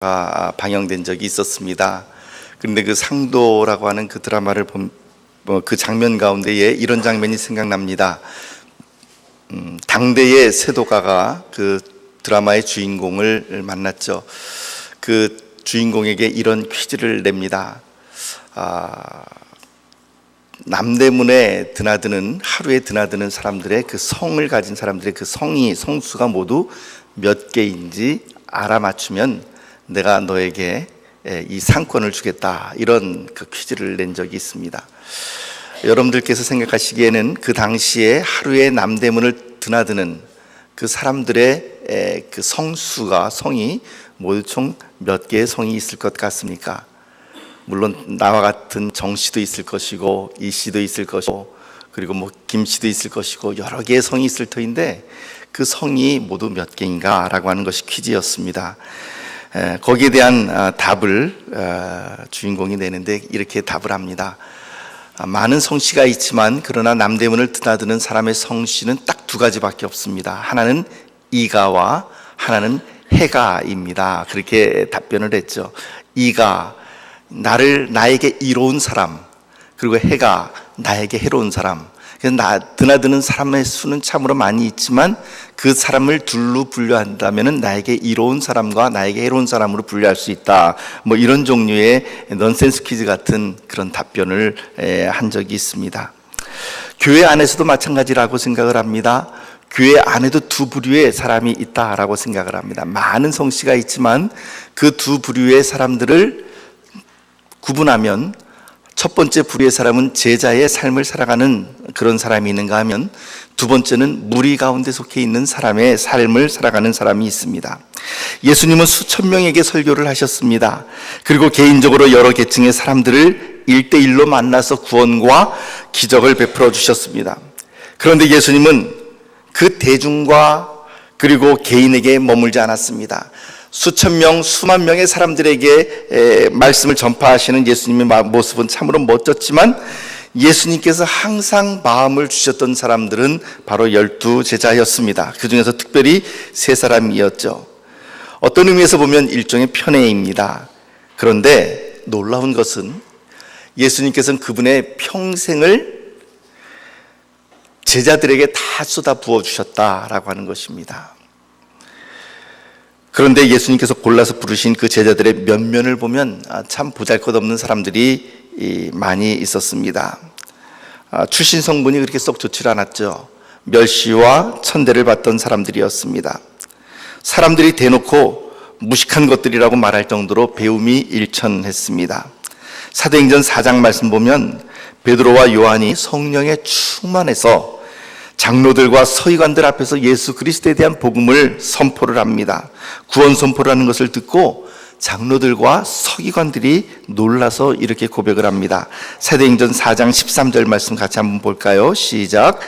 방영된 적이 있었습니다. 그런데 그 상도라고 하는 그 드라마를 그 장면 가운데에 이런 장면이 생각납니다. 당대의 세도가가 그 드라마의 주인공을 만났죠. 그 주인공에게 이런 퀴즈를 냅니다. 남대문에 하루에 드나드는 사람들의 그 성을 가진 사람들의 그 성수가 모두 몇 개인지 알아맞추면 내가 너에게 이 상권을 주겠다, 이런 그 퀴즈를 낸 적이 있습니다. 여러분들께서 생각하시기에는 그 당시에 하루에 남대문을 드나드는 그 사람들의 그 성이 모두 총 몇 개의 성이 있을 것 같습니까? 물론 나와 같은 정 씨도 있을 것이고 이 씨도 있을 것이고 그리고 김 씨도 있을 것이고 여러 개의 성이 있을 터인데 그 성이 모두 몇 개인가 라고 하는 것이 퀴즈였습니다. 거기에 대한 답을 주인공이 내는데 이렇게 답을 합니다. 많은 성씨가 있지만 그러나 남대문을 드나드는 사람의 성씨는 딱 두 가지밖에 없습니다. 하나는 이가와 하나는 해가입니다. 그렇게 답변을 했죠. 이가 나에게 이로운 사람, 그리고 해가 나에게 해로운 사람. 그래서 드나드는 사람의 수는 참으로 많이 있지만 그 사람을 둘로 분류한다면 나에게 이로운 사람과 나에게 해로운 사람으로 분류할 수 있다. 이런 종류의 넌센스 퀴즈 같은 그런 답변을 한 적이 있습니다. 교회 안에서도 마찬가지라고 생각을 합니다. 교회 안에도 두 부류의 사람이 있다라고 생각을 합니다. 많은 성씨가 있지만 그 두 부류의 사람들을 구분하면 첫 번째 부류의 사람은 제자의 삶을 살아가는 그런 사람이 있는가 하면 두 번째는 무리 가운데 속해 있는 사람의 삶을 살아가는 사람이 있습니다. 예수님은 수천 명에게 설교를 하셨습니다. 그리고 개인적으로 여러 계층의 사람들을 1대1로 만나서 구원과 기적을 베풀어 주셨습니다. 그런데 예수님은 그 대중과 그리고 개인에게 머물지 않았습니다. 수천 명, 수만 명의 사람들에게 말씀을 전파하시는 예수님의 모습은 참으로 멋졌지만 예수님께서 항상 마음을 주셨던 사람들은 바로 12 제자였습니다. 그 중에서 특별히 3사람이었죠. 어떤 의미에서 보면 일종의 편애입니다. 그런데 놀라운 것은 예수님께서는 그분의 평생을 제자들에게 다 쏟아 부어주셨다라고 하는 것입니다. 그런데 예수님께서 골라서 부르신 그 제자들의 면면을 보면 참 보잘것없는 사람들이 많이 있었습니다. 출신 성분이 그렇게 썩 좋지 않았죠. 멸시와 천대를 받던 사람들이었습니다. 사람들이 대놓고 무식한 것들이라고 말할 정도로 배움이 일천했습니다. 사도행전 4장 말씀 보면 베드로와 요한이 성령에 충만해서 장로들과 서기관들 앞에서 예수 그리스도에 대한 복음을 선포를 합니다. 구원 선포를 하는 것을 듣고 장로들과 서기관들이 놀라서 이렇게 고백을 합니다. 사도행전 4장 13절 말씀 같이 한번 볼까요? 시작.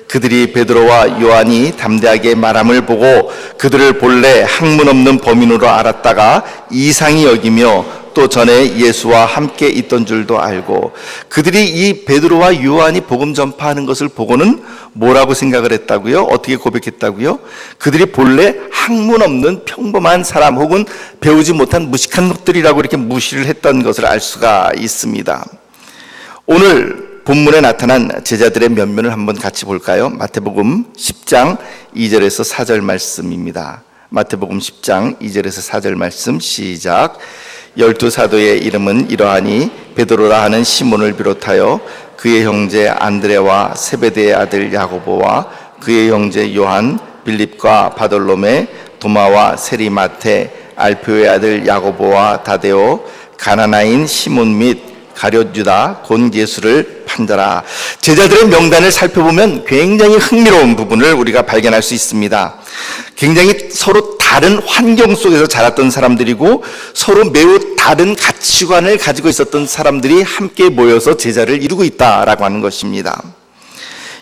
그들이 베드로와 요한이 담대하게 말함을 보고 그들을 본래 학문 없는 범인으로 알았다가 이상히 여기며 또 전에 예수와 함께 있던 줄도 알고, 그들이 이 베드로와 요한이 복음 전파하는 것을 보고는 뭐라고 생각을 했다고요? 어떻게 고백했다고요? 그들이 본래 학문 없는 평범한 사람 혹은 배우지 못한 무식한 것들이라고 이렇게 무시를 했던 것을 알 수가 있습니다. 오늘 본문에 나타난 제자들의 면면을 한번 같이 볼까요? 마태복음 10장 2절에서 4절 말씀입니다. 마태복음 10장 2절에서 4절 말씀 시작. 12 사도의 이름은 이러하니 베드로라 하는 시몬을 비롯하여 그의 형제 안드레와 세베대의 아들 야고보와 그의 형제 요한, 빌립과 바돌로메, 도마와 세리마테, 알페오의 아들 야고보와 다데오, 가나나인 시몬 및 가룟 유다, 곧 예수를 판자라. 제자들의 명단을 살펴보면 굉장히 흥미로운 부분을 우리가 발견할 수 있습니다. 굉장히 서로 다른 환경 속에서 자랐던 사람들이고 서로 매우 다른 가치관을 가지고 있었던 사람들이 함께 모여서 제자를 이루고 있다라고 하는 것입니다.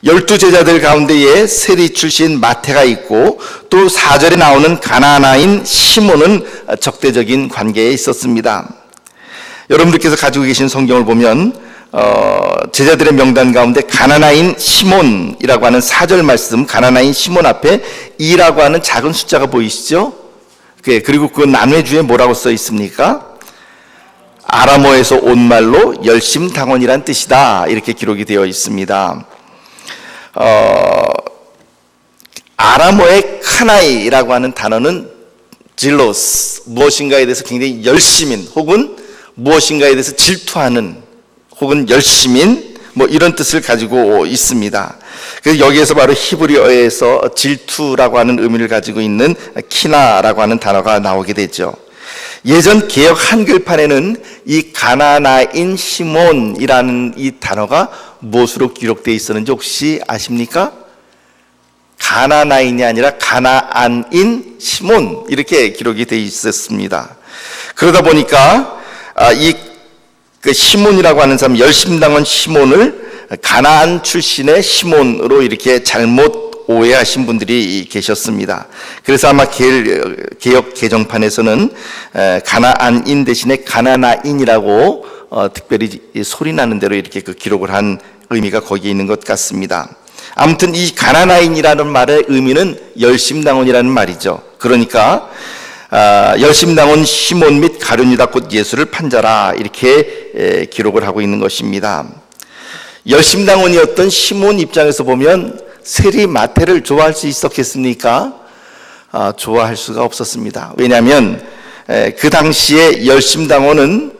12 제자들 가운데에 세리 출신 마태가 있고 또 4절에 나오는 가나나인 시몬은 적대적인 관계에 있었습니다. 여러분들께서 가지고 계신 성경을 보면 제자들의 명단 가운데 가나나인 시몬이라고 하는 4절 말씀, 가나나인 시몬 앞에 2라고 하는 작은 숫자가 보이시죠? 그리고 그 난회주에 뭐라고 써 있습니까? 아람어에서 온 말로 열심당원이란 뜻이다, 이렇게 기록이 되어 있습니다. 아람어의 카나이라고 하는 단어는 질로스, 무엇인가에 대해서 굉장히 열심인, 혹은 무엇인가에 대해서 질투하는, 혹은 열심인, 이런 뜻을 가지고 있습니다. 그래서 여기에서 바로 히브리어에서 질투라고 하는 의미를 가지고 있는 키나라고 하는 단어가 나오게 되죠. 예전 개역 한글판에는 이 가나나인 시몬이라는 이 단어가 무엇으로 기록되어 있었는지 혹시 아십니까? 가나나인이 아니라 가나안인 시몬, 이렇게 기록이 되어 있었습니다. 그러다 보니까 그 시몬이라고 하는 사람, 열심당원 시몬을 가나안 출신의 시몬으로 이렇게 잘못 오해하신 분들이 계셨습니다. 그래서 아마 개역 개정판에서는 가나안인 대신에 가나나인이라고 특별히 소리 나는 대로 이렇게 그 기록을 한 의미가 거기에 있는 것 같습니다. 아무튼 이 가나나인이라는 말의 의미는 열심당원이라는 말이죠. 그러니까 열심당원 시몬 및 가룟유다 곧 예수를 판자라, 이렇게 기록을 하고 있는 것입니다. 열심당원이었던 시몬 입장에서 보면 세리 마태를 좋아할 수 있었겠습니까? 좋아할 수가 없었습니다. 왜냐하면 그 당시에 열심당원은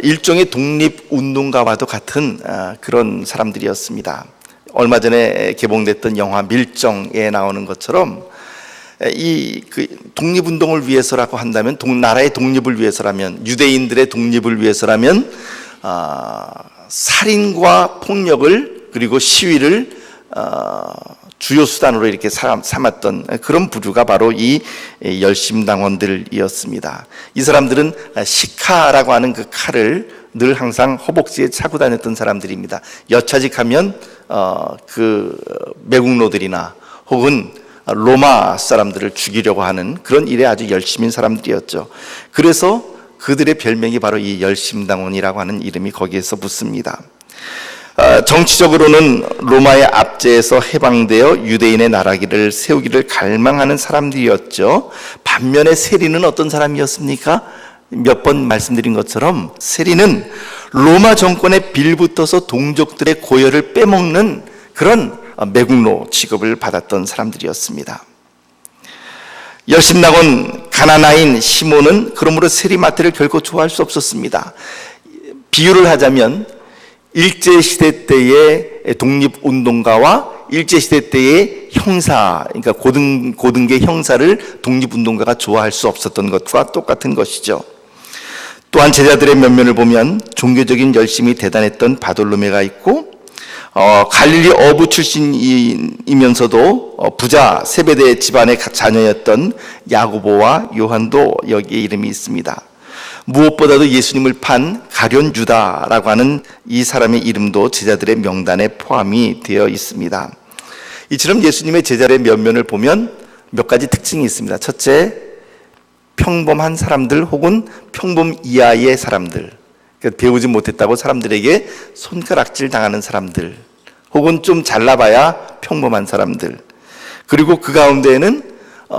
일종의 독립운동가와도 같은 그런 사람들이었습니다. 얼마 전에 개봉됐던 영화 밀정에 나오는 것처럼 그 독립운동을 위해서라고 한다면, 나라의 독립을 위해서라면, 유대인들의 독립을 위해서라면 살인과 폭력을, 그리고 시위를 주요 수단으로 이렇게 삼았던 그런 부류가 바로 이 열심당원들이었습니다. 이 사람들은 시카라고 하는 그 칼을 늘 항상 허벅지에 차고 다녔던 사람들입니다. 여차직하면 그 매국노들이나 혹은 로마 사람들을 죽이려고 하는 그런 일에 아주 열심인 사람들이었죠. 그래서 그들의 별명이 바로 이 열심당원이라고 하는 이름이 거기에서 붙습니다. 정치적으로는 로마의 압제에서 해방되어 유대인의 나라기를 세우기를 갈망하는 사람들이었죠. 반면에 세리는 어떤 사람이었습니까? 몇 번 말씀드린 것처럼 세리는 로마 정권에 빌붙어서 동족들의 고열을 빼먹는 그런 매국노 취급을 받았던 사람들이었습니다. 열심당원 가나나인 시몬은 그러므로 세리 마태를 결코 좋아할 수 없었습니다. 비유를 하자면 일제시대 때의 독립운동가와 일제시대 때의 형사, 그러니까 고등계 형사를 독립운동가가 좋아할 수 없었던 것과 똑같은 것이죠. 또한 제자들의 면면을 보면 종교적인 열심이 대단했던 바돌로메가 있고, 갈릴리 어부 출신이면서도 부자 세베대 집안의 자녀였던 야고보와 요한도 여기에 이름이 있습니다. 무엇보다도 예수님을 판 가룟 유다라고 하는 이 사람의 이름도 제자들의 명단에 포함이 되어 있습니다. 이처럼 예수님의 제자들의 면면을 보면 몇 가지 특징이 있습니다. 첫째, 평범한 사람들 혹은 평범 이하의 사람들, 그러니까 배우지 못했다고 사람들에게 손가락질 당하는 사람들, 혹은 좀 잘나봐야 평범한 사람들, 그리고 그 가운데에는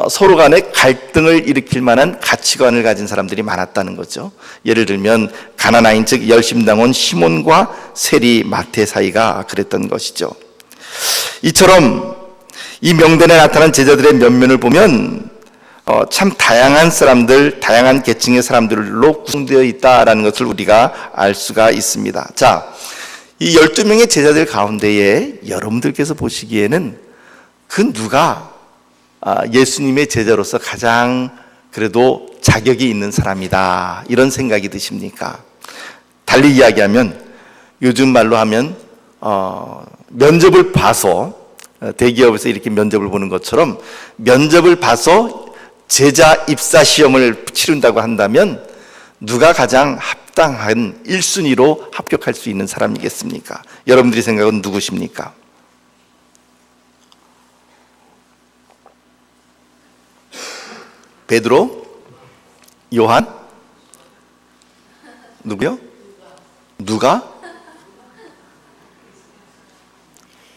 서로 간에 갈등을 일으킬 만한 가치관을 가진 사람들이 많았다는 거죠. 예를 들면 가나나인 즉 열심당원 시몬과 세리 마태 사이가 그랬던 것이죠. 이처럼 이 명단에 나타난 제자들의 면면을 보면 참 다양한 사람들, 다양한 계층의 사람들로 구성되어 있다라는 것을 우리가 알 수가 있습니다. 자, 이 12명의 제자들 가운데에 여러분들께서 보시기에는 그 누가 예수님의 제자로서 가장 그래도 자격이 있는 사람이다, 이런 생각이 드십니까? 달리 이야기하면 요즘 말로 하면 면접을 봐서, 대기업에서 이렇게 면접을 보는 것처럼 면접을 봐서 제자 입사 시험을 치른다고 한다면 누가 가장 합당한 1순위로 합격할 수 있는 사람이겠습니까? 여러분들의 생각은 누구십니까? 베드로? 요한? 누구요? 누가?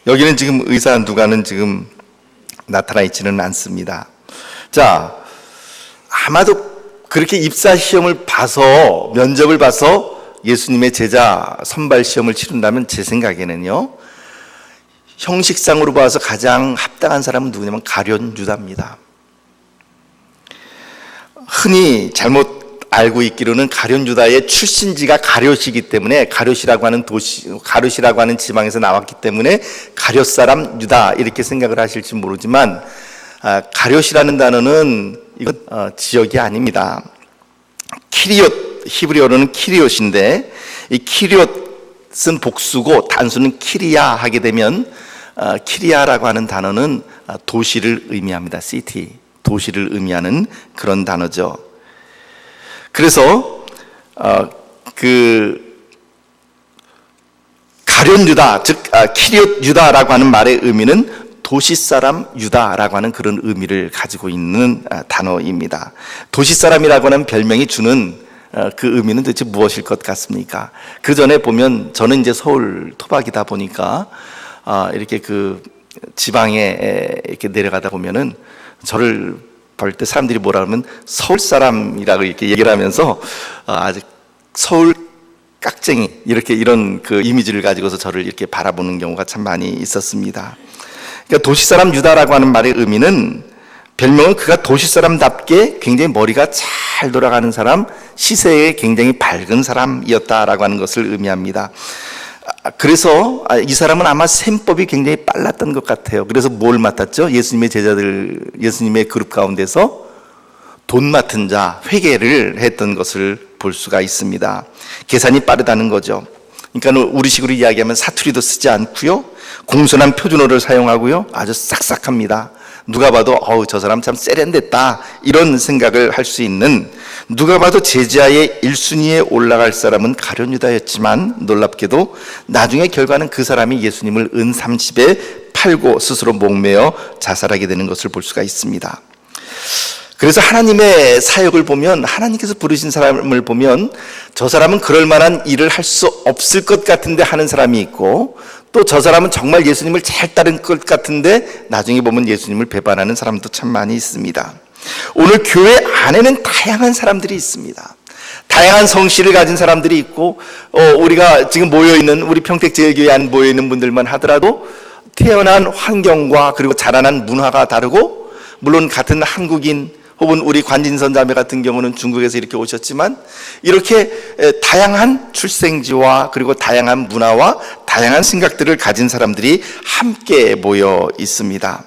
여기는 지금 의사 누가는 지금 나타나 있지는 않습니다. 자, 아마도 그렇게 입사 시험을 봐서, 면접을 봐서 예수님의 제자 선발 시험을 치른다면 제 생각에는요, 형식상으로 봐서 가장 합당한 사람은 누구냐면 가룟 유다입니다. 흔히 잘못 알고 있기로는 가룟 유다의 출신지가 가룟이기 때문에, 가룟이라고 하는 도시, 가룟이라고 하는 지방에서 나왔기 때문에 가룟 사람 유다 이렇게 생각을 하실지 모르지만, 가룟이라는 단어는 이건 지역이 아닙니다. 키리옷, 히브리어로는 키리옷인데, 이 키리옷은 복수고 단수는 키리야 하게 되면, 키리야라고 하는 단어는 도시를 의미합니다. 시티, 도시를 의미하는 그런 단어죠. 그래서 가룟 유다, 즉 키리옷 유다라고 하는 말의 의미는 도시 사람 유다라고 하는 그런 의미를 가지고 있는 단어입니다. 도시 사람이라고 하는 별명이 주는 그 의미는 도대체 무엇일 것 같습니까? 그 전에 보면, 저는 이제 서울 토박이다 보니까 이렇게 그 지방에 이렇게 내려가다 보면은 저를 볼 때 사람들이 뭐라 하면 서울 사람이라고 이렇게 얘기를 하면서 아주 서울 깍쟁이, 이렇게 이런 그 이미지를 가지고서 저를 이렇게 바라보는 경우가 참 많이 있었습니다. 그러니까 도시 사람 유다라고 하는 말의 의미는, 별명은 그가 도시 사람답게 굉장히 머리가 잘 돌아가는 사람, 시세에 굉장히 밝은 사람이었다라고 하는 것을 의미합니다. 그래서 이 사람은 아마 셈법이 굉장히 빨랐던 것 같아요. 그래서 뭘 맡았죠? 예수님의 제자들, 예수님의 그룹 가운데서 돈 맡은 자, 회계를 했던 것을 볼 수가 있습니다. 계산이 빠르다는 거죠. 그러니까 우리식으로 이야기하면 사투리도 쓰지 않고요, 공손한 표준어를 사용하고요, 아주 싹싹합니다. 누가 봐도 저 사람 참 세련됐다, 이런 생각을 할 수 있는, 누가 봐도 제자의 1순위에 올라갈 사람은 가룟 유다였지만, 놀랍게도 나중에 결과는 그 사람이 예수님을 은 30에 팔고 스스로 목매어 자살하게 되는 것을 볼 수가 있습니다. 그래서 하나님의 사역을 보면, 하나님께서 부르신 사람을 보면, 저 사람은 그럴 만한 일을 할 수 없을 것 같은데 하는 사람이 있고, 또 저 사람은 정말 예수님을 잘 따른 것 같은데 나중에 보면 예수님을 배반하는 사람도 참 많이 있습니다. 오늘 교회 안에는 다양한 사람들이 있습니다. 다양한 성씨를 가진 사람들이 있고, 우리가 지금 모여있는, 우리 평택제일교회 안에 모여있는 분들만 하더라도 태어난 환경과 그리고 자라난 문화가 다르고, 물론 같은 한국인 혹은 우리 관진선 자매 같은 경우는 중국에서 이렇게 오셨지만, 이렇게 다양한 출생지와 그리고 다양한 문화와 다양한 생각들을 가진 사람들이 함께 모여 있습니다.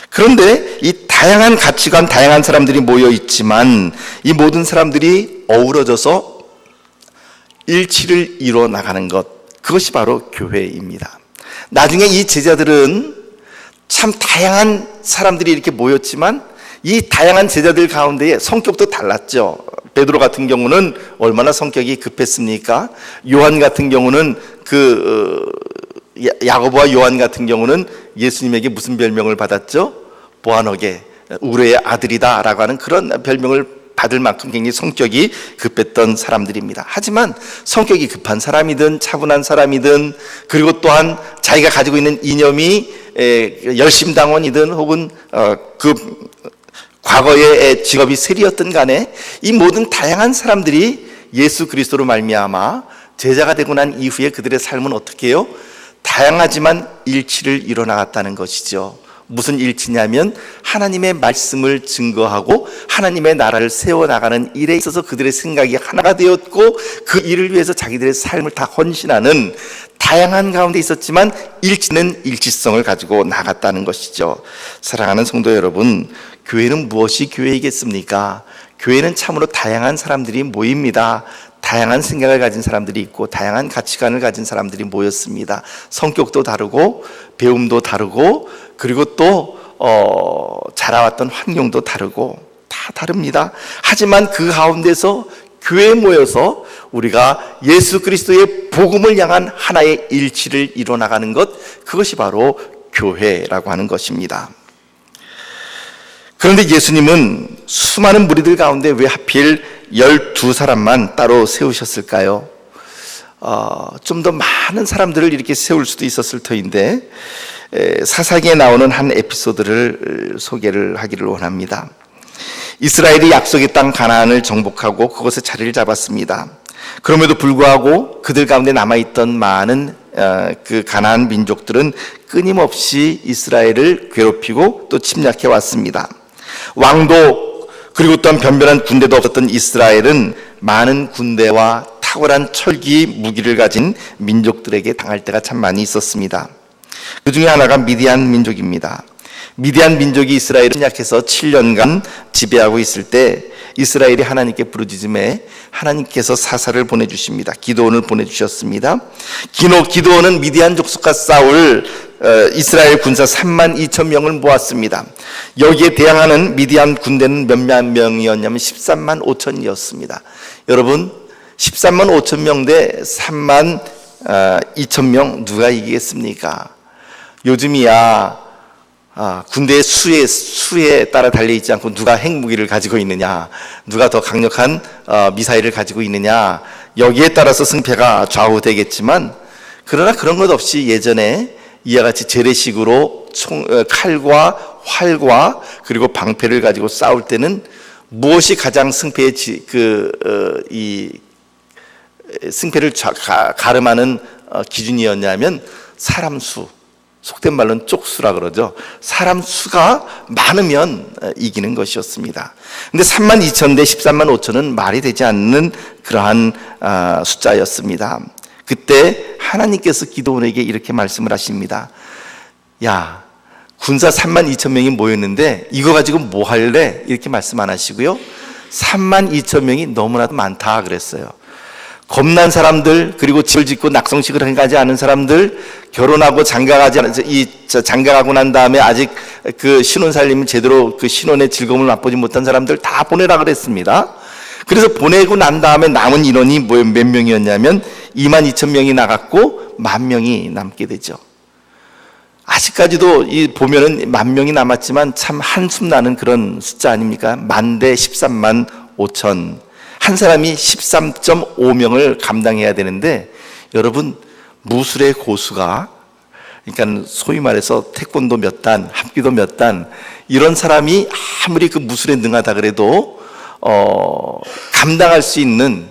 그런데 이 다양한 가치관, 다양한 사람들이 모여 있지만, 이 모든 사람들이 어우러져서 일치를 이뤄 나가는 것, 그것이 바로 교회입니다. 나중에 이 제자들은 참 다양한 사람들이 이렇게 모였지만, 이 다양한 제자들 가운데에 성격도 달랐죠. 베드로 같은 경우는 얼마나 성격이 급했습니까? 요한 같은 경우는 야고보와 요한 같은 경우는 예수님에게 무슨 별명을 받았죠? 보아너게, 우레의 아들이다 라고 하는 그런 별명을 받을 만큼 굉장히 성격이 급했던 사람들입니다. 하지만 성격이 급한 사람이든 차분한 사람이든, 그리고 또한 자기가 가지고 있는 이념이 열심당원이든 혹은 과거의 직업이 세리였든 간에, 이 모든 다양한 사람들이 예수 그리스도로 말미암아 제자가 되고 난 이후에 그들의 삶은 어떻게 해요? 다양하지만 일치를 이뤄나갔다는 것이죠. 무슨 일치냐면, 하나님의 말씀을 증거하고 하나님의 나라를 세워나가는 일에 있어서 그들의 생각이 하나가 되었고, 그 일을 위해서 자기들의 삶을 다 헌신하는, 다양한 가운데 있었지만 일치는 일치성을 가지고 나갔다는 것이죠. 사랑하는 성도 여러분, 교회는 무엇이 교회이겠습니까? 교회는 참으로 다양한 사람들이 모입니다. 다양한 생각을 가진 사람들이 있고, 다양한 가치관을 가진 사람들이 모였습니다. 성격도 다르고, 배움도 다르고, 그리고 또 자라왔던 환경도 다르고, 다 다릅니다. 하지만 그 가운데서 교회에 모여서 우리가 예수 그리스도의 복음을 향한 하나의 일치를 이뤄나가는 것, 그것이 바로 교회라고 하는 것입니다. 그런데 예수님은 수많은 무리들 가운데 왜 하필 12사람만 따로 세우셨을까요? 좀 더 많은 사람들을 이렇게 세울 수도 있었을 터인데, 사사기에 나오는 한 에피소드를 소개를 하기를 원합니다. 이스라엘이 약속의 땅 가나안을 정복하고 그곳에 자리를 잡았습니다. 그럼에도 불구하고 그들 가운데 남아있던 많은 그 가나안 민족들은 끊임없이 이스라엘을 괴롭히고 또 침략해 왔습니다. 왕도 그리고 또한 변변한 군대도 없었던 이스라엘은 많은 군대와 탁월한 철기 무기를 가진 민족들에게 당할 때가 참 많이 있었습니다. 그 중에 하나가 미디안 민족입니다. 미디안 민족이 이스라엘을 침략해서 7년간 지배하고 있을 때 이스라엘이 하나님께 부르짖음에 하나님께서 사사를 보내주십니다. 기드온을 보내주셨습니다. 기드온은 미디안 족속과 싸울 이스라엘 군사 3만 2천 명을 모았습니다. 여기에 대항하는 미디안 군대는 몇몇 명이었냐면 13만 5천이었습니다. 여러분, 13만 5천 명 대 3만 2천 명 누가 이기겠습니까? 요즘이야 군대의 수에 따라 달려있지 않고 누가 핵무기를 가지고 있느냐, 누가 더 강력한 미사일을 가지고 있느냐, 여기에 따라서 승패가 좌우되겠지만, 그러나 그런 것 없이 예전에 이와 같이 재래식으로 칼과 활과 그리고 방패를 가지고 싸울 때는 무엇이 가장 승패의 승패를 가름하는 기준이었냐면 사람 수, 속된 말로는 쪽수라 그러죠. 사람 수가 많으면 이기는 것이었습니다. 근데 3만 2천 대 13만 5천은 말이 되지 않는 그러한 숫자였습니다. 그때 하나님께서 기드온에게 이렇게 말씀을 하십니다. 야, 군사 3만 2천 명이 모였는데 이거 가지고 뭐 할래? 이렇게 말씀 안 하시고요. 3만 2천 명이 너무나도 많다 그랬어요. 겁난 사람들, 그리고 집을 짓고 낙성식을 하지 않은 사람들, 결혼하고 장가가고 난 다음에 아직 그 신혼살림을 제대로 그 신혼의 즐거움을 맛보지 못한 사람들 다 보내라 그랬습니다. 그래서 보내고 난 다음에 남은 인원이 몇 명이었냐면 2만 2천 명이 나갔고 1,000명이 남게 되죠. 아직까지도 보면은 10,000명이 남았지만 참 한숨 나는 그런 숫자 아닙니까? 10,000 대 13만 5천. 한 사람이 13.5명을 감당해야 되는데, 여러분, 무술의 고수가, 그러니까 소위 말해서 태권도 몇 단, 합기도 몇 단, 이런 사람이 아무리 그 무술에 능하다 그래도 감당할 수 있는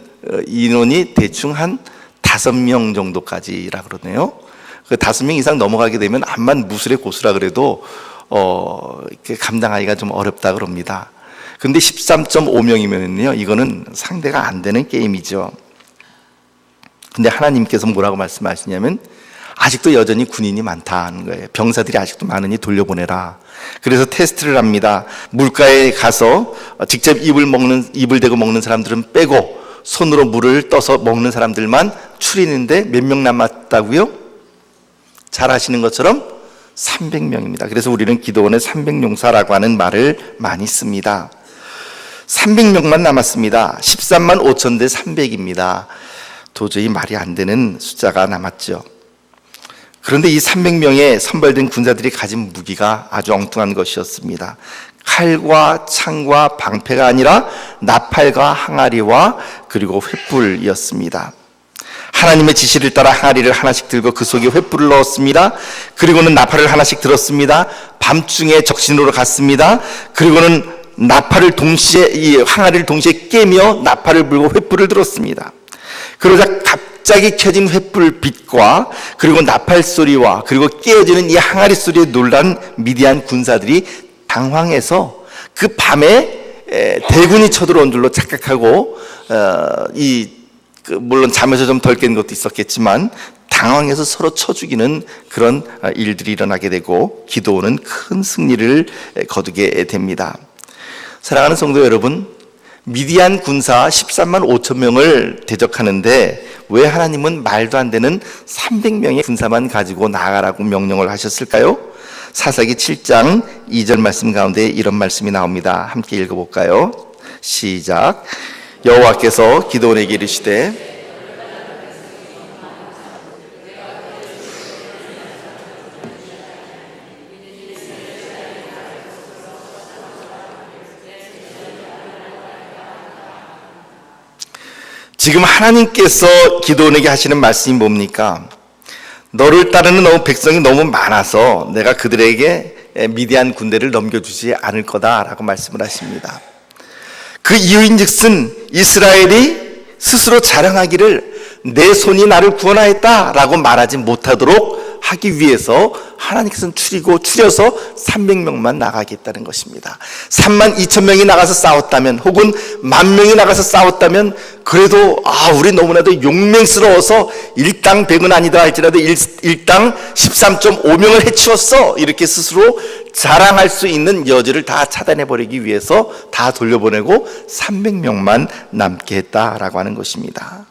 인원이 대충 한 5명 정도까지라 그러네요. 그 5명 이상 넘어가게 되면 암만 무술의 고수라 그래도 감당하기가 좀 어렵다 그럽니다. 근데 13.5명이면요, 이거는 상대가 안 되는 게임이죠. 근데 하나님께서 뭐라고 말씀하시냐면 아직도 여전히 군인이 많다는 거예요. 병사들이 아직도 많으니 돌려보내라. 그래서 테스트를 합니다. 물가에 가서 직접 입을 대고 먹는 사람들은 빼고 손으로 물을 떠서 먹는 사람들만 추리는데 몇 명 남았다고요? 잘 아시는 것처럼 300명입니다. 그래서 우리는 기드온의 300용사라고 하는 말을 많이 씁니다. 300명만 남았습니다. 13만 5천 대 300입니다. 도저히 말이 안 되는 숫자가 남았죠. 그런데 이 300명의 선발된 군사들이 가진 무기가 아주 엉뚱한 것이었습니다. 칼과 창과 방패가 아니라 나팔과 항아리와 그리고 횃불이었습니다. 하나님의 지시를 따라 항아리를 하나씩 들고 그 속에 횃불을 넣었습니다. 그리고는 나팔을 하나씩 들었습니다. 밤중에 적신으로 갔습니다. 그리고는 나팔을 이 항아리를 동시에 깨며 나팔을 불고 횃불을 들었습니다. 그러자 갑자기 켜진 횃불 빛과 그리고 나팔 소리와 그리고 깨어지는 이 항아리 소리에 놀란 미디안 군사들이 당황해서 그 밤에 대군이 쳐들어온 줄로 착각하고 물론 잠에서 좀 덜 깬 것도 있었겠지만 당황해서 서로 쳐 죽이는 그런 일들이 일어나게 되고 기드온은 큰 승리를 거두게 됩니다. 사랑하는 성도 여러분, 미디안 군사 13만 5천 명을 대적하는데 왜 하나님은 말도 안 되는 300명의 군사만 가지고 나아가라고 명령을 하셨을까요? 사사기 7장 2절 말씀 가운데 이런 말씀이 나옵니다. 함께 읽어볼까요? 시작. 여호와께서 기드온에게 이르시되 지금 하나님께서 기드온에게 하시는 말씀이 뭡니까? 너를 따르는 백성이 너무 많아서 내가 그들에게 미디안 군대를 넘겨주지 않을 거다라고 말씀을 하십니다. 그 이유인즉슨 이스라엘이 스스로 자랑하기를 내 손이 나를 구원하였다라고 말하지 못하도록 하기 위해서 하나님께서는 추려서 300명만 나가겠다는 것입니다. 32,000명이 나가서 싸웠다면, 혹은 10,000명이 나가서 싸웠다면, 그래도 우리 너무나도 용맹스러워서 일당 100은 아니다 할지라도 일당 13.5명을 해치웠어, 이렇게 스스로 자랑할 수 있는 여지를 다 차단해버리기 위해서 다 돌려보내고 300명만 남게 했다라고 하는 것입니다.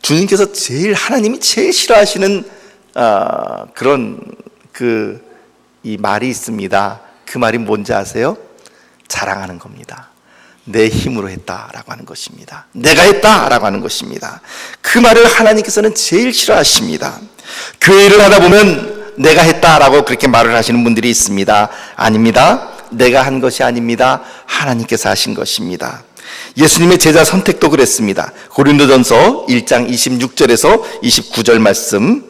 주님께서 하나님이 제일 싫어하시는 이 말이 있습니다. 그 말이 뭔지 아세요? 자랑하는 겁니다. 내 힘으로 했다라고 하는 것입니다. 내가 했다라고 하는 것입니다. 그 말을 하나님께서는 제일 싫어하십니다. 교회 일을 하다 보면 내가 했다라고 그렇게 말을 하시는 분들이 있습니다. 아닙니다. 내가 한 것이 아닙니다. 하나님께서 하신 것입니다. 예수님의 제자 선택도 그랬습니다. 고린도전서 1장 26절에서 29절 말씀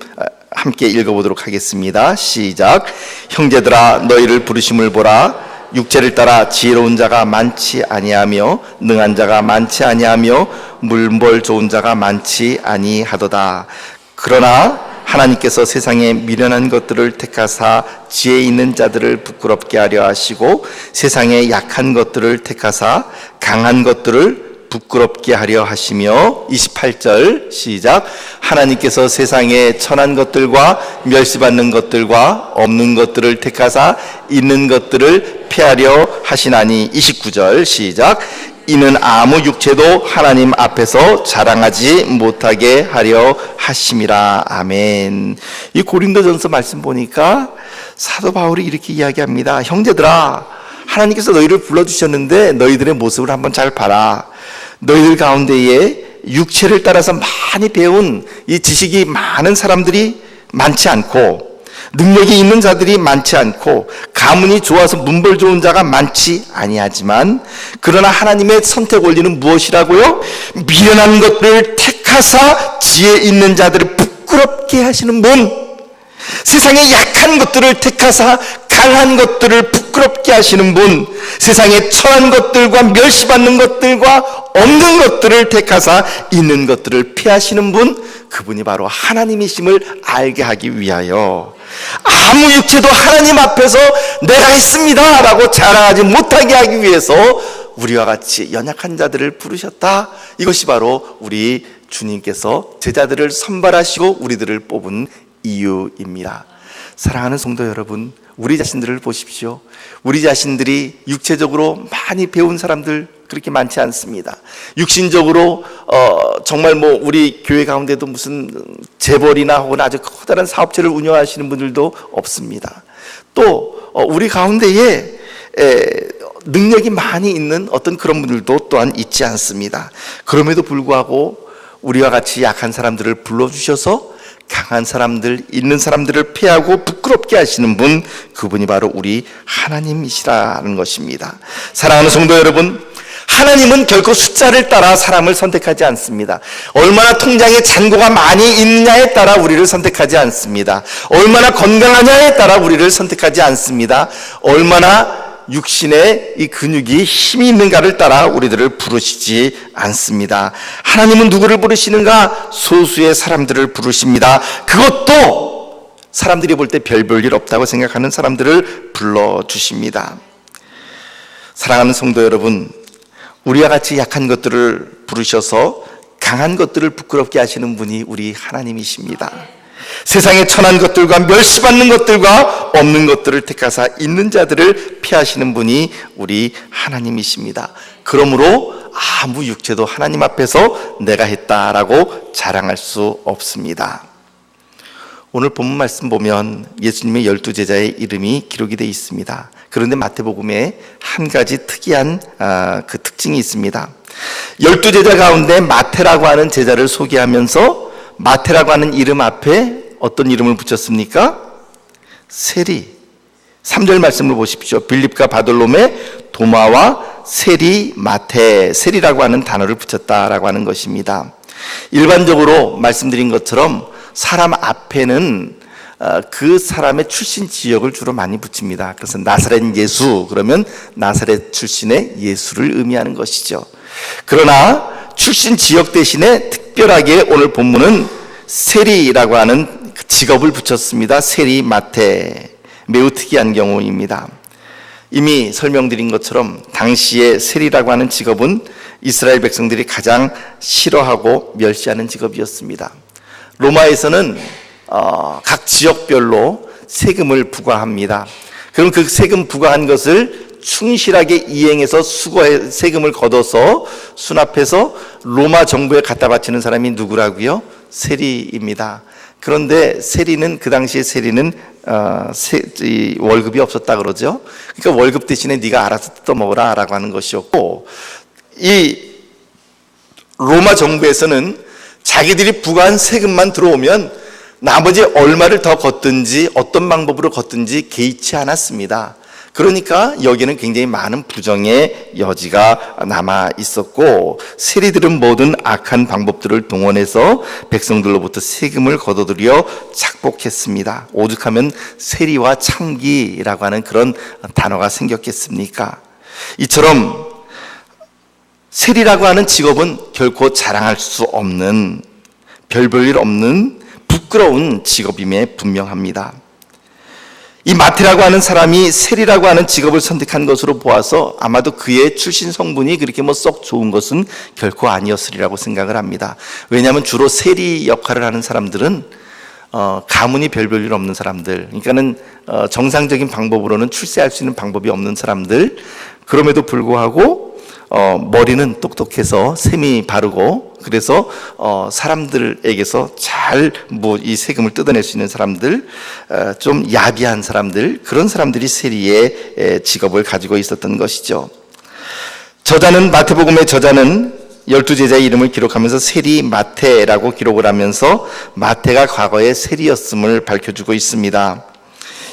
함께 읽어보도록 하겠습니다. 시작. 형제들아, 너희를 부르심을 보라. 육체를 따라 지혜로운 자가 많지 아니하며 능한 자가 많지 아니하며 물벌 좋은 자가 많지 아니하도다. 그러나 하나님께서 세상에 미련한 것들을 택하사 지혜 있는 자들을 부끄럽게 하려 하시고, 세상에 약한 것들을 택하사 강한 것들을 부끄럽게 하려 하시며, 28절 시작. 하나님께서 세상에 천한 것들과 멸시받는 것들과 없는 것들을 택하사 있는 것들을 폐하려 하시나니, 29절 시작. 이는 아무 육체도 하나님 앞에서 자랑하지 못하게 하려 하심이라. 아멘. 이 고린도전서 말씀 보니까 사도 바울이 이렇게 이야기합니다. 형제들아, 하나님께서 너희를 불러주셨는데 너희들의 모습을 한번 잘 봐라. 너희들 가운데에 육체를 따라서 많이 배운 이 지식이 많은 사람들이 많지 않고, 능력이 있는 자들이 많지 않고, 가문이 좋아서 문벌 좋은 자가 많지 아니하지만, 그러나 하나님의 선택 원리는 무엇이라고요? 미련한 것들을 택하사 지혜 있는 자들을 부끄럽게 하시는 분, 세상에 약한 것들을 택하사 강한 것들을 부끄럽게 하시는 분, 세상에 처한 것들과 멸시받는 것들과 없는 것들을 택하사 있는 것들을 피하시는 분, 그분이 바로 하나님이심을 알게 하기 위하여 아무 육체도 하나님 앞에서 내가 했습니다 라고 자랑하지 못하게 하기 위해서 우리와 같이 연약한 자들을 부르셨다. 이것이 바로 우리 주님께서 제자들을 선발하시고 우리들을 뽑은 이유입니다. 사랑하는 성도 여러분, 우리 자신들을 보십시오. 우리 자신들이 육체적으로 많이 배운 사람들 그렇게 많지 않습니다. 육신적으로 정말 우리 교회 가운데도 무슨 재벌이나 혹은 아주 커다란 사업체를 운영하시는 분들도 없습니다. 또 우리 가운데에 능력이 많이 있는 어떤 그런 분들도 또한 있지 않습니다. 그럼에도 불구하고 우리와 같이 약한 사람들을 불러주셔서 강한 사람들, 있는 사람들을 폐하고 부끄럽게 하시는 분, 그분이 바로 우리 하나님이시라는 것입니다. 사랑하는 성도 여러분, 하나님은 결코 숫자를 따라 사람을 선택하지 않습니다. 얼마나 통장에 잔고가 많이 있느냐에 따라 우리를 선택하지 않습니다. 얼마나 건강하냐에 따라 우리를 선택하지 않습니다. 얼마나 육신의 이 근육이 힘이 있는가를 따라 우리들을 부르시지 않습니다. 하나님은 누구를 부르시는가? 소수의 사람들을 부르십니다. 그것도 사람들이 볼 때 별 볼 일 없다고 생각하는 사람들을 불러주십니다. 사랑하는 성도 여러분, 우리와 같이 약한 것들을 부르셔서 강한 것들을 부끄럽게 하시는 분이 우리 하나님이십니다. 세상에 천한 것들과 멸시받는 것들과 없는 것들을 택하사 있는 자들을 피하시는 분이 우리 하나님이십니다. 그러므로 아무 육체도 하나님 앞에서 내가 했다라고 자랑할 수 없습니다. 오늘 본문 말씀 보면 예수님의 12제자의 이름이 기록이 되어 있습니다. 그런데 마태복음에 한 가지 특이한 그 특징이 있습니다. 12제자 가운데 마태라고 하는 제자를 소개하면서 마태라고 하는 이름 앞에 어떤 이름을 붙였습니까? 세리. 3절 말씀을 보십시오. 빌립과 바돌로메, 도마와 세리, 마태. 세리라고 하는 단어를 붙였다라고 하는 것입니다. 일반적으로 말씀드린 것처럼 사람 앞에는 그 사람의 출신 지역을 주로 많이 붙입니다. 그래서 나사렛 예수 그러면 나사렛 출신의 예수를 의미하는 것이죠. 그러나 출신 지역 대신에 특별하게 오늘 본문은 세리라고 하는 직업을 붙였습니다. 세리 마태, 매우 특이한 경우입니다. 이미 설명드린 것처럼 당시에 세리라고 하는 직업은 이스라엘 백성들이 가장 싫어하고 멸시하는 직업이었습니다. 로마에서는 각 지역별로 세금을 부과합니다. 그럼 그 세금 부과한 것을 충실하게 이행해서 세금을 걷어서 수납해서 로마 정부에 갖다 바치는 사람이 누구라고요? 세리입니다. 그런데 세리는 그 당시에 세리는 월급이 없었다 그러죠. 그러니까 월급 대신에 네가 알아서 뜯어먹어라 라고 하는 것이었고, 이 로마 정부에서는 자기들이 부과한 세금만 들어오면 나머지 얼마를 더 걷든지 어떤 방법으로 걷든지 개의치 않았습니다. 그러니까 여기는 굉장히 많은 부정의 여지가 남아 있었고, 세리들은 모든 악한 방법들을 동원해서 백성들로부터 세금을 걷어들여 착복했습니다. 오죽하면 세리와 창기라고 하는 그런 단어가 생겼겠습니까? 이처럼 세리라고 하는 직업은 결코 자랑할 수 없는, 별 볼 일 없는 부끄러운 직업임에 분명합니다. 이 마태라고 하는 사람이 세리라고 하는 직업을 선택한 것으로 보아서 아마도 그의 출신 성분이 그렇게 썩 좋은 것은 결코 아니었으리라고 생각을 합니다. 왜냐하면 주로 세리 역할을 하는 사람들은 가문이 별 볼 일 없는 사람들, 그러니까는 정상적인 방법으로는 출세할 수 있는 방법이 없는 사람들, 그럼에도 불구하고 머리는 똑똑해서 셈이 바르고, 그래서 사람들에게서 잘 이 세금을 뜯어낼 수 있는 사람들, 좀 야비한 사람들, 그런 사람들이 세리의 직업을 가지고 있었던 것이죠. 마태복음의 저자는 12제자의 이름을 기록하면서 세리 마태라고 기록을 하면서 마태가 과거에 세리였음을 밝혀주고 있습니다.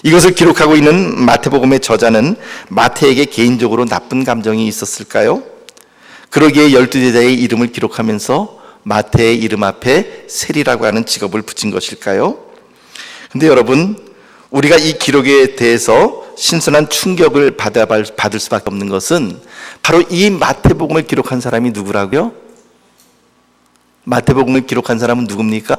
이것을 기록하고 있는 마태복음의 저자는 마태에게 개인적으로 나쁜 감정이 있었을까요? 그러기에 12제자의 이름을 기록하면서 마태의 이름 앞에 세리라고 하는 직업을 붙인 것일까요? 근데 여러분, 우리가 이 기록에 대해서 신선한 충격을 받을 수밖에 없는 것은 바로 이 마태복음을 기록한 사람이 누구라고요? 마태복음을 기록한 사람은 누굽니까?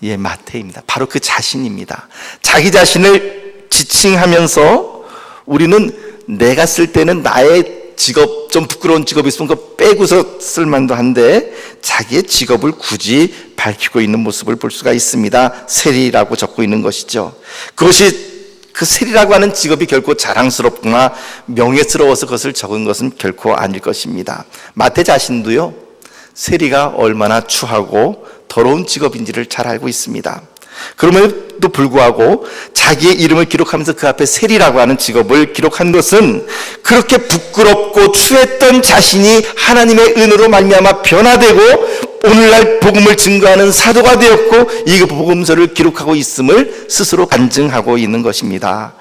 예, 마태입니다. 바로 그 자신입니다. 자기 자신을 지칭하면서 우리는 내가 쓸 때는 나의 직업, 좀 부끄러운 직업이 있으면 그거 빼고서 쓸만도 한데 자기의 직업을 굳이 밝히고 있는 모습을 볼 수가 있습니다. 세리라고 적고 있는 것이죠. 그것이 그 세리라고 하는 직업이 결코 자랑스럽거나 명예스러워서 그것을 적은 것은 결코 아닐 것입니다. 마태 자신도요, 세리가 얼마나 추하고 더러운 직업인지를 잘 알고 있습니다. 그럼에도 불구하고 자기의 이름을 기록하면서 그 앞에 세리라고 하는 직업을 기록한 것은 그렇게 부끄럽고 추했던 자신이 하나님의 은혜로 말미암아 변화되고 오늘날 복음을 증거하는 사도가 되었고 이 복음서를 기록하고 있음을 스스로 간증하고 있는 것입니다.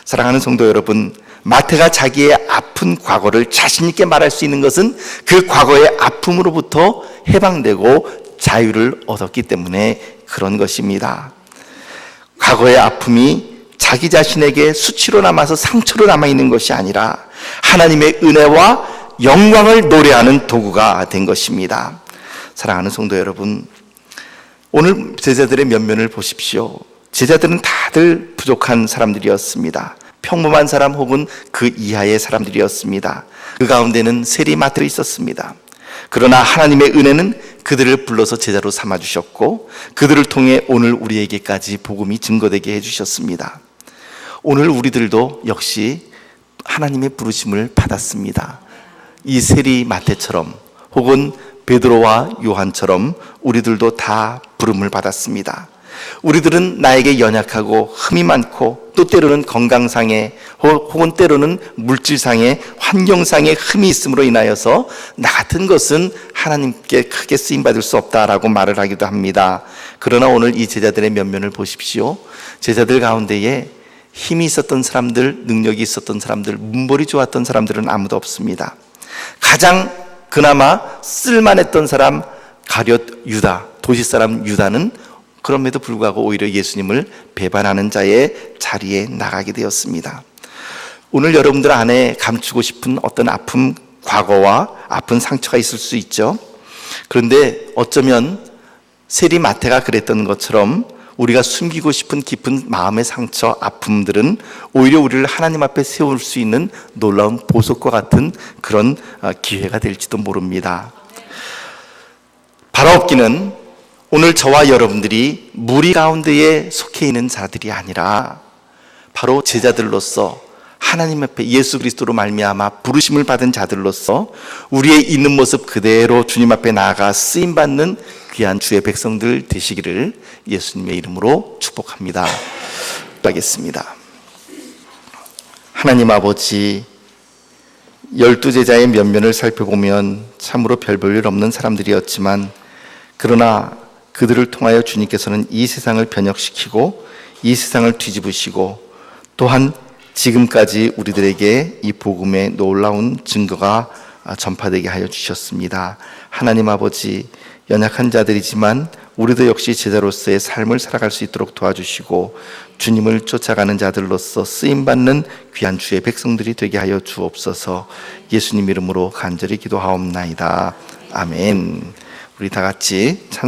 사랑하는 성도 여러분, 마태가 자기의 아픈 과거를 자신 있게 말할 수 있는 것은 그 과거의 아픔으로부터 해방되고 자유를 얻었기 때문에 그런 것입니다. 과거의 아픔이 자기 자신에게 수치로 남아서 상처로 남아있는 것이 아니라 하나님의 은혜와 영광을 노래하는 도구가 된 것입니다. 사랑하는 성도 여러분, 오늘 제자들의 면면을 보십시오. 제자들은 다들 부족한 사람들이었습니다. 평범한 사람 혹은 그 이하의 사람들이었습니다. 그 가운데는 세리 마태가 있었습니다. 그러나 하나님의 은혜는 그들을 불러서 제자로 삼아주셨고 그들을 통해 오늘 우리에게까지 복음이 증거되게 해주셨습니다. 오늘 우리들도 역시 하나님의 부르심을 받았습니다. 이 세리 마태처럼 혹은 베드로와 요한처럼 우리들도 다 부름을 받았습니다. 우리들은 나에게 연약하고 흠이 많고 또 때로는 건강상의 혹은 때로는 물질상의 환경상의 흠이 있음으로 인하여서 나 같은 것은 하나님께 크게 쓰임받을 수 없다라고 말을 하기도 합니다. 그러나 오늘 이 제자들의 면면을 보십시오. 제자들 가운데에 힘이 있었던 사람들, 능력이 있었던 사람들, 문벌이 좋았던 사람들은 아무도 없습니다. 가장 그나마 쓸만했던 사람 가룟 유다, 도시 사람 유다는 그럼에도 불구하고 오히려 예수님을 배반하는 자의 자리에 나가게 되었습니다. 오늘 여러분들 안에 감추고 싶은 어떤 아픔, 과거와 아픈 상처가 있을 수 있죠. 그런데 어쩌면 세리 마태가 그랬던 것처럼 우리가 숨기고 싶은 깊은 마음의 상처, 아픔들은 오히려 우리를 하나님 앞에 세울 수 있는 놀라운 보석과 같은 그런 기회가 될지도 모릅니다. 바라옵기는 오늘 저와 여러분들이 무리 가운데에 속해 있는 자들이 아니라 바로 제자들로서 하나님 앞에 예수 그리스도로 말미암아 부르심을 받은 자들로서 우리의 있는 모습 그대로 주님 앞에 나아가 쓰임받는 귀한 주의 백성들 되시기를 예수님의 이름으로 축복합니다. 기도하겠습니다. 하나님 아버지, 12제자의 면면을 살펴보면 참으로 별 볼 일 없는 사람들이었지만 그러나 그들을 통하여 주님께서는 이 세상을 변혁시키고 이 세상을 뒤집으시고 또한 지금까지 우리들에게 이 복음의 놀라운 증거가 전파되게 하여 주셨습니다. 하나님 아버지, 연약한 자들이지만 우리도 역시 제자로서의 삶을 살아갈 수 있도록 도와주시고 주님을 쫓아가는 자들로서 쓰임받는 귀한 주의 백성들이 되게 하여 주옵소서. 예수님 이름으로 간절히 기도하옵나이다. 아멘. 우리 다 같이 찬